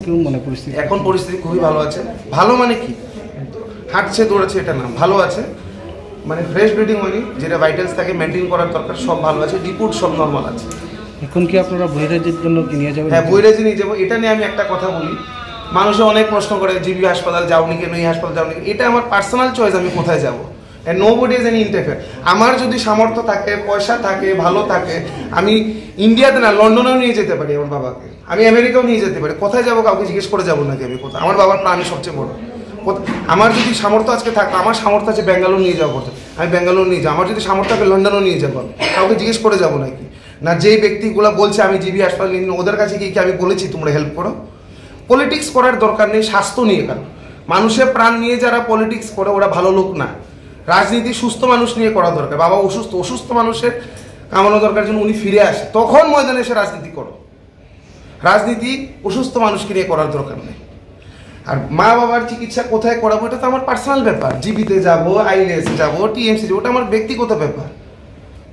এখন পরিস্থিতি খুবই ভালো আছে। ভালো মানে কি, হাঁটছে দৌড়াচ্ছে এটা না, ভালো আছে মানে ফ্রেশ ব্রিডিং হয়নি, যেটা ভাইটালস থাকে মেনটেন করার দরকার সব ভালো আছে, রিপোর্ট সব নর্মাল আছে। এখন কি আপনারা বৈরাজের জন্য কি নিয়ে যাবেন? হ্যাঁ, বৈরাজি নিয়ে যাবো। এটা নিয়ে আমি একটা কথা বলি, মানুষে অনেক প্রশ্ন করে জিবি হাসপাতাল যাওনি কেন, এই হাসপাতাল যাওনি, এটা আমার পার্সোনাল চয়েস, আমি কোথায় যাবো, nobody is any interfere. আমার যদি সামর্থ্য থাকে, পয়সা থাকে, ভালো থাকে, আমি ইন্ডিয়াতে না লন্ডনেও নিয়ে যেতে পারি আমার বাবাকে, আমি আমেরিকাও নিয়ে যেতে পারি। কোথায় যাবো কাউকে জিজ্ঞেস করে যাবো নাকি আমি কোথায়? আমার বাবার প্রাণ সবচেয়ে বড়। আমার যদি সামর্থ্য আজকে থাকতো, আমার সামর্থ্য আছে ব্যাঙ্গালোর নিয়ে যাওয়া কথা, আমি ব্যাঙ্গালোর নিয়ে যাবো। আমার যদি সামর্থ্য থাকে লন্ডনও নিয়ে যাবো, কাউকে জিজ্ঞেস করে যাবো নাকি? না, যেই ব্যক্তিগুলো বলছে আমি জিবি হাসপাতাল নিয়ে, ওদের কাছে গিয়ে কি আমি বলেছি তোমরা হেল্প করো? পলিটিক্স করার দরকার নেই, স্বাস্থ্য নিয়ে কেন? মানুষের প্রাণ নিয়ে যারা পলিটিক্স করে ওরা ভালো লোক না। রাজনীতি সুস্থ মানুষ নিয়ে করা দরকার। বাবা অসুস্থ মানুষের কামানো দরকার, যেন উনি ফিরে আসে, তখন ময়দানে এসে রাজনীতি করো। রাজনীতি অসুস্থ মানুষকে নিয়ে করার দরকার নেই। আর মা বাবার চিকিৎসা কোথায় করাবো এটা তো আমার পার্সোনাল ব্যাপার। জিবিতে যাবো, আইএলএস যাবো, টিএমসি যাবো, ওটা আমার ব্যক্তিগত ব্যাপার।